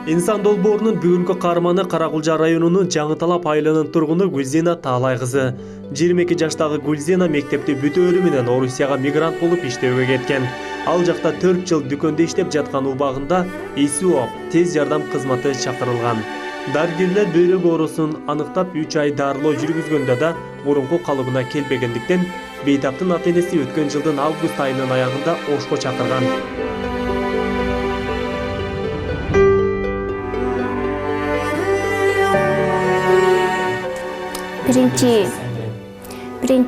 Инсан долбоорунун бүгүнкү каарманы Каракулжа районунун Жаңыталап айылынын тургуну Гүлзина Таалай кызы. 22 жаштагы Гүлзина мектепти бүтөөрү менен Орусияга мигрант болуп иштөөгө кеткен. Ал жакта 4 жыл дүкөндө иштеп жаткан убагында эси ооп, тез жардам кызматы чакырылган. Дарыгерлер бөйрөк оорусун аныктап 3 ай дарылоо жүргүзгөндө да мурунку калыбына келбегендиктен бейтаптын ата-энеси өткөн жылдын август айынын аягында Ошко чакырган. Birinci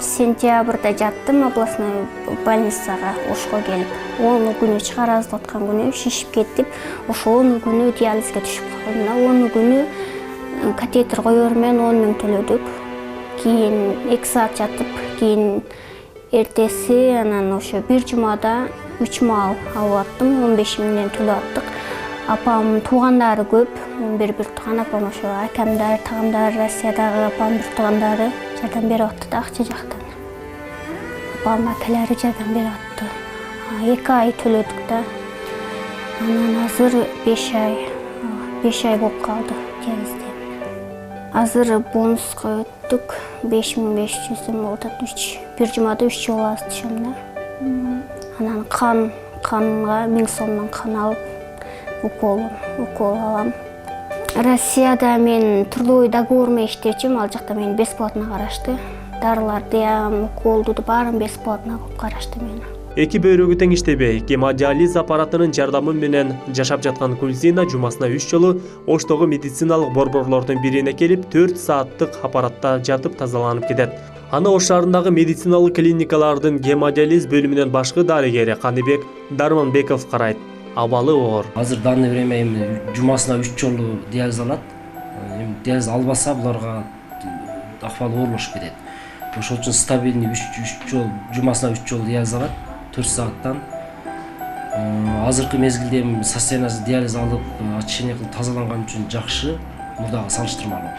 sентябрда жаттым областной больницага Ошко келип. 10 күнү чыгаразды аткан күнү шишип кеттип, ошо 10 күнү диализге түшүп калдым. 10 күнү катетер коёр менен 10 миң төлөдүк. Кийин 2 саат жатып, кийин эртеси анан ошо бир жумада 3 мал алып аттым, 15 миңден төлөп аттык. Апам туугандары көп, бир тууган апам ошо акамдар, тагамдар, Россиядагы апам бир туугандары жардам берип атты да акча жактан. Апам акалары жардам берип атты. 2 ай төлөдүк да. Анан азыр 5 ай болуп калды диализде. Азыр бонуска өттүк, 5500 болуп атат. Бир жумада 3 жолу аз түшөм да. Анан канга 1000 сомдон кан алып укол алам. Россияда мен трудовой договор менен иштечүм, ал жакта мени бесплатно карашты. Дарыларды, уколду баарын бесплатно кылып карашты мени. Эки бөйрөгү тең иштебей, гемодиализ аппаратынын жардамы менен жашап жаткан Гүлзина жумасына 3 жолу Оштогу медициналык борборлордун бирине келип 4 сааттык аппаратта жатып тазаланып кетет. Аны Ош шаарындагы медициналык клиникалардын гемодиализ бөлүмүнүн башкы дарыгери Каныбек Дарманбеков карайт. Абалы оор. Азыр данный время жумасына 3 жолу диализ алат. Диализ албаса буларга акыбалы оорлошуп кетет. Ошол үчүн стабильный 3 жол жумасына 3 жолу диализ алат 4 сааттан. Азыркы мезгилде состояниясы диализ алып, очищение кылып тазаланган үчүн жакшы, мурдага салыштырмалуу.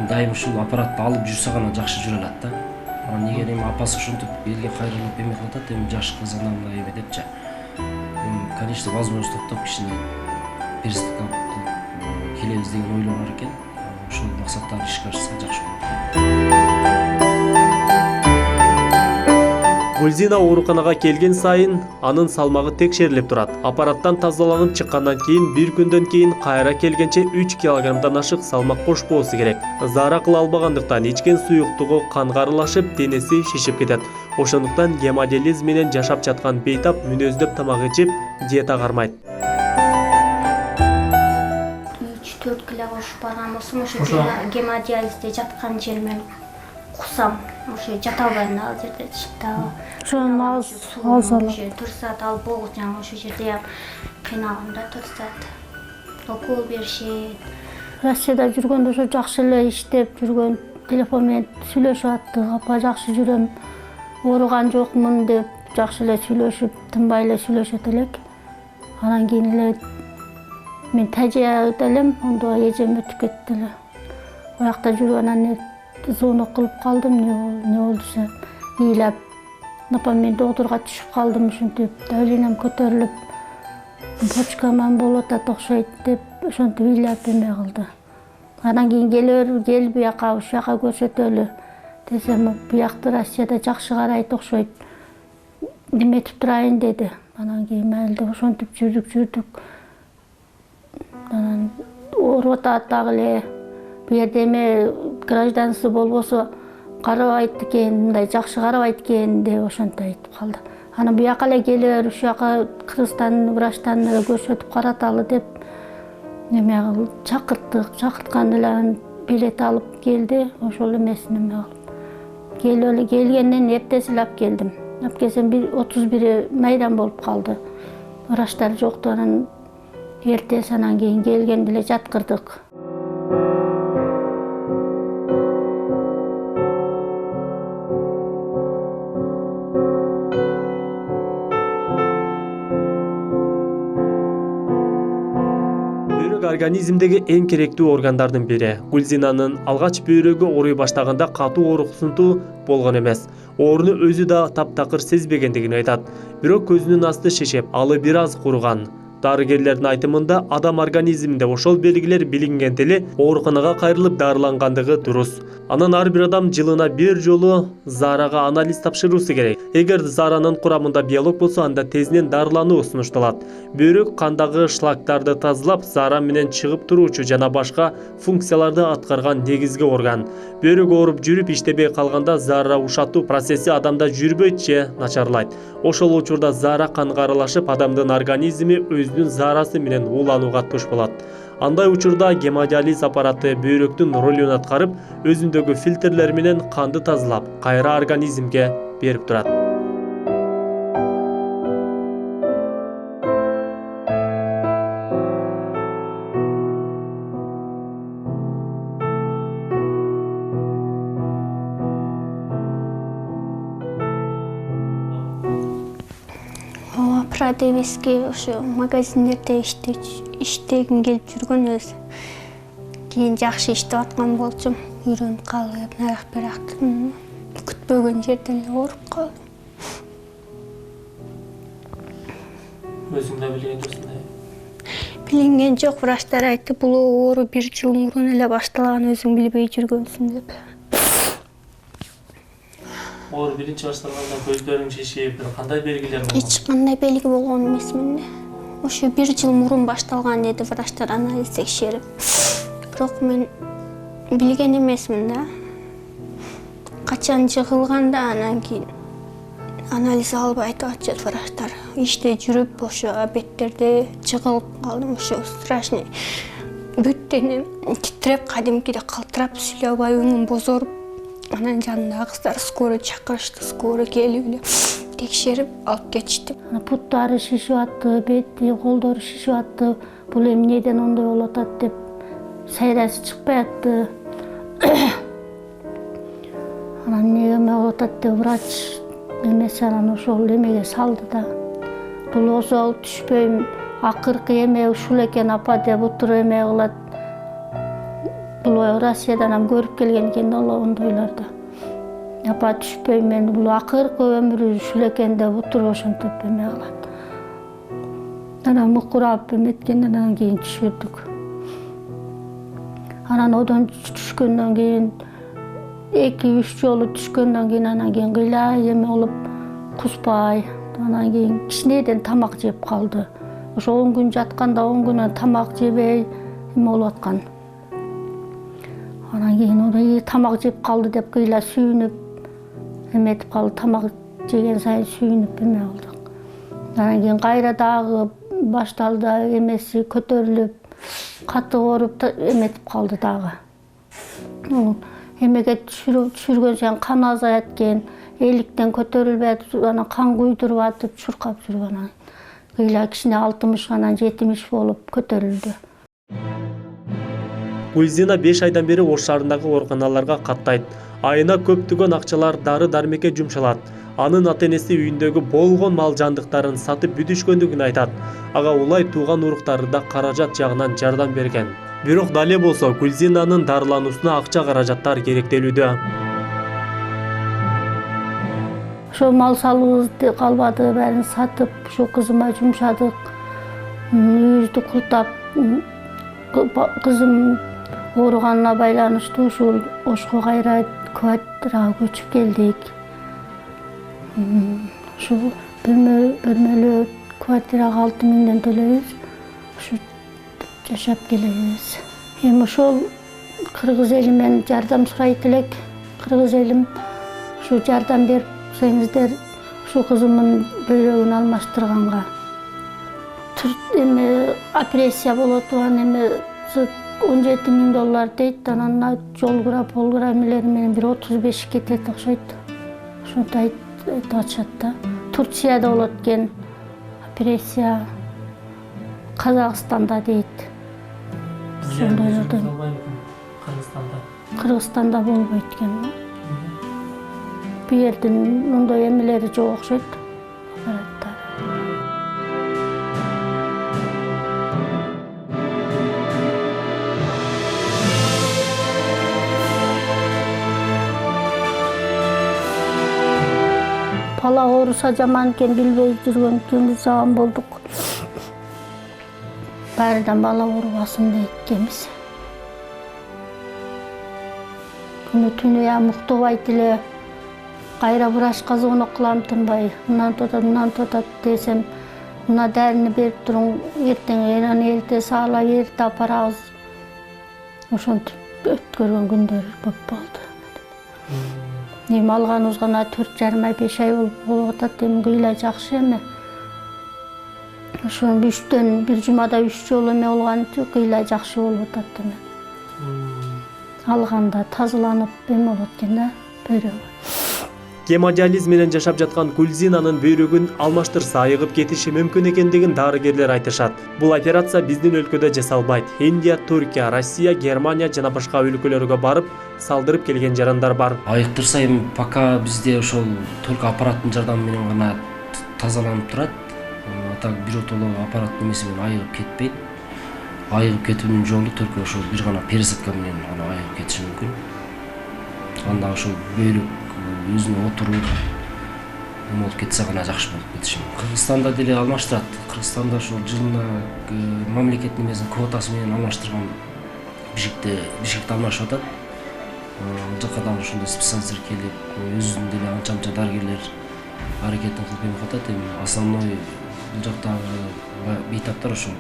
Дайым ушул аппаратты алып жүрсө гана жакшы жүрө алат да. Анан эгер апасы ушинтип элге кайрылып эме кылып атат, жаш кыз анандай эме депчи. Конечно, возможность топтоп кишини переступка кылып келебиз деген ойлор бар экен. Ошол максатта ишке ашса жакшы болот. Гүлзина ооруканага келген сайын анын салмагы текшерилип турат. Аппараттан тазаланып чыккандан кийин бир күндөн кийин кайра келгенче 3 килограммдан ашык салмак кошпоосу керек. Заара кыла албагандыктан ичкен суюктугу канга аралашып, денеси шишип кетет. Ошондуктан гемодиализ менен жашап жаткан бейтап мүнөздөп тамак ичип, диета кармайт. 3-4 кило кошуп барган болсом, ошо гемодиализде жаткан жеримен кусам, ошо жата албайм ал жерде чыктабы. Ошону аз 4 саат алып болуп жаңы ошо жерде кыйналгам да 4 саат. Укол беришет. Россияда жүргөндө ошо жакшы эле иштеп жүргөн, телефон менен сүйлөшүп аттык. Апа жакшы жүрөм, ооруган жокмун деп жакшы эле сүйлөшүп, тынбай эле сүйлөшөт элек. Анан кийин эле мен тажыяда элем, ондо эжем өтүп кетти эле. Оякта жүрүп анан звонок кылып калдым, не болдуса, ыйлап. Апам мен доктурга түшүп калдым, ушинтип давлением көтөрүлүп, почкаман болуп атат окшойт деп, ошентип ыйлап эме кылды. Анан кийин кел буяка, ушу жака көрсөтөлү десем, буякты Россияда жакшы карайт окшойт. Неметип турайын деди. Анан кийин майыл деп ошентип жүрдүк. Анан ооруп атат дагы эле. Бу жерде эме гражданство болбосо карабайт экен, мындай жакшы карабайт экен деп ошентип айтып калды. Анан буяка эле келер, ушу жака Кыргызстан врачтарын эле көрсөтүп караталы деп эме кылып чакырттык. Чакыртканда эле билет алып келди, ошол эмесин эме кылып. Келгенден эртеси эле алып келдим. Алып келсем 31 майдан болуп калды. Врачтар жокту, анан эртеси анан кийин келгенде эле жаткырдык. Организмдеги эң керектүү органдардын бири. Гүлзинанын алгач бөйрөгү ооруй баштаганда катуу ооруксунтуу болгон эмес. Ооруну өзү да таптакыр сезбегендигин айтат. Бирок көзүнүн асты шишип, алы бир аз куруган. Дарыгерлердин айтымында адам организминде ошол белгилер билингенде эле ооруканага кайрылып дарылангандыгы дурус. Анан ар бир адам жылына бир жолу Зарага анализ тапшыруусу керек. Эгер Заранын курамында биолог болсо, анда тезинен дарылануу сунушталат. Бөйрөк кандагы шлактарды тазалап, Зара менен чыгып туруучу жана башка функцияларды аткарган негизги орган. Бөйрөк ооруп жүрүп иштебей калганда Зара ушатуу процесси адамда жүрбөйт же начарлайт. Ошол учурда Зара канга аралашып, адамдын организми өзүнүн Зарасы менен ууланууга туш болот. Андай учурда гемодиализ аппараты бөйрөктүн ролун аткарып, өзүндөгү фильтрлер менен канды тазалап, кайра организмге берип турат. Продавецке ошо магазиндерде иштегим келип жүргөн өзү. Кийин жакшы иштеп аткан болчумун. Үйрөнүп калып, нарак күтпөгөн жерден эле ооруп калдым. Өзүң да билгендирсиң. Билинген жок, врачтар айтты, бул оору 1 жыл мурун эле башталган, өзүң билбей жүргөнсүң деп. Оор биринчи башталганда көздөрүң шишип, кандай белгилер болгон? Эч кандай белги болгон эмес менде. Ошо 1 жыл мурун башталган деди врачтар анализ текшерип. Бирок мен билген эмесмин да. Качан жыгылганда анан кийин анализ албай айтып атышат врачтар. Иште жүрүп ошо беттерде жыгылып калдым, ошо страшный. Бүт денем титиреп, кадимкидей калтырап, сүйлөй албай өңүм бозоруп. Анан жанындагы кыздар скорый чакырышты, скорый келип эле текшерип алып кетишти. Буттары шишип атты, бети, колдору шишип атты. Бул эмнеден ондой болуп атат деп сайрасы чыкпай атты. Анан эмне болуп атат деп врач эмеси анан ошол эмеге салды да. Бул ошол түшпөйм, акыркы эме ушул экен апа деп утуруп эме кылат. Бул Россиядан көрүп келген экен да ондойлорду. Апа түшпөйм мен, бул акыркы өмүрү ушул экен деп утуруп ошентип эме кылат. Анан мукурап эметкенден анан кийин түшүрдүк. Анан одон түшкөндөн кийин 2-3 жолу түшкөндөн кийин анан кийин кыйла эме болуп куспай, анан кийин кичинеден тамак жеп калды. Ошо 10 күн жатканда 10 күнөн тамак жебей эме болуп аткан. Анан кийин тамак жеп калды деп кыйла сүйүнүп эметип калды. Тамак жеген сайын сүйүнүп эме болдук. Анан кийин кайра дагы башталды, эмеси көтөрүлүп, катты ооруп эметип калды дагы. Эмеге түшүргөн сайын кан азаят экен, эликтен көтөрүлбөй атып, анан кан куйдуруп атып, чуркап жүргөн. Кыйла кичине 60, анан 70 болуп көтөрүлдү. Гүлзина 5 айдан бери Ош шаарындагы ооруканаларга каттайт. Айына көптөгөн акчалар дары-дармекке жумшалат. Анын ата-энеси үйүндөгү болгон мал жандыктарын сатып бүтүшкөндүгүн айтат. Ага улай тууган уруктары да каражат жагынан жардам берген. Бирок дале болсо Гүлзинанын дарылануусуна акча каражаттар керектелүүдө. Ошо мал салыбызды калбады, бәрін сатып, ошо кызыма жумшадык. Үйүбүздү куртап, кызым ооруганына байланыштуу ушул Ошко кайра квартирага көчүп келдик. Ушул бөлмөлүү квартирага 6 миңден төлөйбүз. Ушу жашап келебиз. Эми ошол кыргыз элимен жардам сурайт элек. Кыргыз элим ушу жардам берсеңиздер, ушу кызымдын бөйрөгүн алмаштырганга. Эми операция болот, эми $17,000 дейт, анан жол кыра, пол кыра эмелери менен бир 35 кетет окшойт. Ошонтип айтып атышат да. Турцияда болот экен операция, Казакстанда дейт. Ошондойлордон. Кыргызстанда болбойт экен. Бу жердин ондой эмелери жок окшойт. Бала ооруса жаман экен, билбей жүргөн заман болдук. баарыдан бала оорубасын дейт экенбиз. Күнү түнү муктубайт эле, кайра врачка звонок кылам тынбай, мындан тотот десем, мына дарыны берип туруң, эртең аны эрте саалап, эрте апарабыз. Ошентип өткөргөн күндөр көп болду. Эми алганыбыз гана 4,5 ай 5 ай болуп атат, эми кыйла жакшы эми. Ошо 3төн бир жумада 3 жолу эме болгон үчүн кыйла жакшы болуп атат эми. Алганда тазаланып эме болот экен да, бөйрөгү. Гемодиализ менен жашап жаткан Гүлзинанын бөйрөгүн алмаштырса айыгып кетиши мүмкүн экендигин дарыгерлер айтышат. Бул операция биздин өлкөдө жасалбайт. Индия, Түркия, Россия, Германия жана башка өлкөлөргө барып салдырып келген жарандар бар. Айыктырса эми пока бизде ошол только аппараттын жардамы менен гана тазаланып турат. Так биротоло аппараттын эмеси менен айыгып кетпейт. Айыгып кетүүнүн жолу только ошол бир гана пересадка менен гана айыгып кетиши мүмкүн. Анда ошол бөйрөк өзүнө отуруп болуп кетсе гана жакшы болуп кетиши мүмкүн. Кыргызстанда деле алмаштырат. Кыргызстанда ошол жылына мамлекеттин эмесин квотасы менен алмаштырган бишикте алмашып атат. Ал жака дагы ошондой специалисттер келип, өзүнүн деле анча дарыгерлер аракетин кылып эмип атат. Эми основной бул жактагы бейтаптар ошол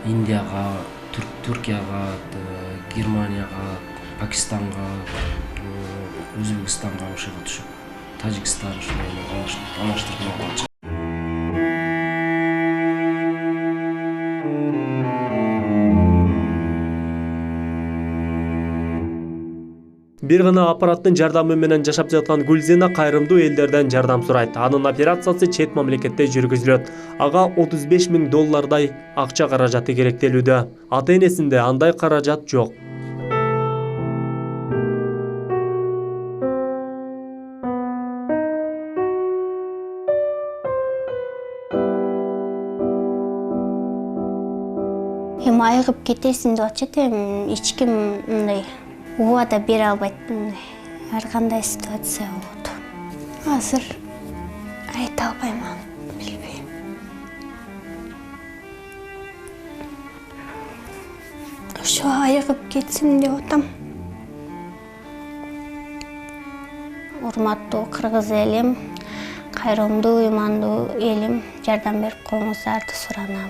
Индияга, Түркияга, Германияга, Пакистанга, Өзбекстанга ошого түшүп, Тажикстан ошондой алмаштырып алганчы. Бир гана аппараттын жардамы менен жашап жаткан Гүлзина кайрымдуу элдерден жардам сурайт. Анын операциясы чет мамлекетте жүргүзүлөт. Ага $35,000 акча каражаты керектелүүдө. Ата-энесинде андай каражат жок. Эми айыгып кетесиң деп атышат, эми эч ким мындай убада бере албайт, ар кандай ситуация болот. Азыр айта албайм, билбейм. Ошо айыгып кетсем деп атам. Урматтуу кыргыз элим, кайрымдуу, ыймандуу элим, жардам берип коюңуздарды суранам.